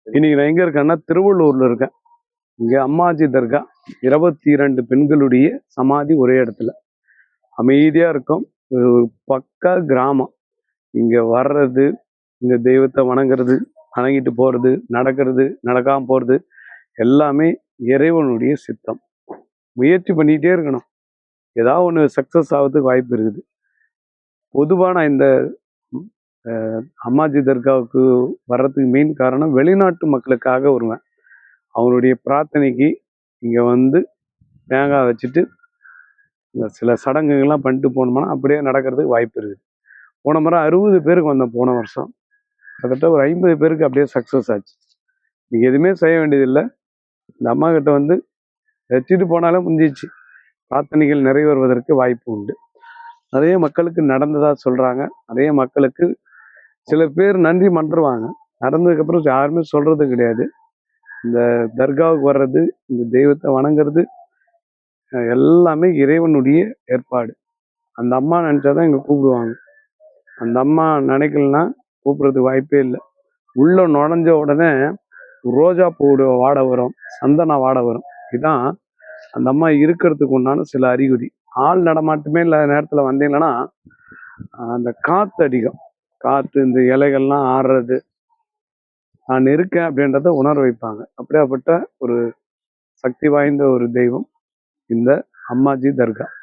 இன்னைக்கு நான் எங்க இருக்கேன்னா திருவள்ளூர்ல இருக்கேன். இங்க அம்மாஜி தர்கா 22 பெண்களுடைய சமாதி ஒரே இடத்துல அமைதியா இருக்கும். ஒரு பக்கா கிராமம். இங்க வர்றது, இந்த தெய்வத்தை வணங்குறது, வணங்கிட்டு போறது, நடக்கிறது, நடக்காம போறது எல்லாமே இறைவனுடைய சித்தம். முயற்சி பண்ணிட்டே இருக்கணும். ஏதாவது ஒன்று சக்சஸ் ஆகிறதுக்கு வாய்ப்பு இருக்குது. பொதுவா நான் இந்த அம்மாஜி தர்காவுக்கு வர்றதுக்கு மெயின் காரணம் வெளிநாட்டு மக்களுக்காக வருவேன். அவங்களுடைய பிரார்த்தனைக்கு இங்க வந்து தேங்காய் வச்சுட்டு இந்த சில சடங்குகள்லாம் பண்ணிட்டு போனோம்னா அப்படியே நடக்கிறதுக்கு வாய்ப்பு இருக்குது. போன முறை 60 பேருக்கு வந்தேன் போன வருஷம். கிட்டத்தட்ட ஒரு 50 பேருக்கு அப்படியே சக்ஸஸ் ஆச்சு. நீங்கள் எதுவுமே செய்ய வேண்டியதில்லை. இந்த அம்மா கிட்ட வந்து வச்சுட்டு போனாலே முடிஞ்சிச்சு. பிரார்த்தனைகள் நிறைவேறுவதற்கு வாய்ப்பு உண்டு. நிறைய மக்களுக்கு நடந்ததா சொல்கிறாங்க. நிறைய மக்களுக்கு சில பேர் நன்றி மன்றுவாங்க. நடந்ததுக்கப்புறம் யாருமே சொல்கிறது கிடையாது. இந்த தர்காவுக்கு வர்றது, இந்த தெய்வத்தை வணங்குறது எல்லாமே இறைவனுடைய ஏற்பாடு. அந்த அம்மா நினச்சாதான் இங்கே கூப்பிடுவாங்க. அந்த அம்மா நினைக்கலன்னா கூப்பிட்றதுக்கு வாய்ப்பே இல்லை. உள்ள நுழைஞ்ச உடனே ரோஜா பூவோட வாடை வரும், சந்தன வாடை வரும். இதுதான் அந்த அம்மா இருக்கிறதுக்கு உண்டான சில அறிகுறி. ஆள் நடமாட்டமே இல்லாத நேரத்தில் வந்தீங்கன்னா அந்த காற்று அடிக்கும். காற்று இந்த இலைகள்லாம் ஆடுறது, நான் இருக்கேன் அப்படின்றத உணர வைப்பாங்க. அப்படியாப்பட்ட ஒரு சக்தி வாய்ந்த ஒரு தெய்வம் இந்த அம்மாஜி தர்கா.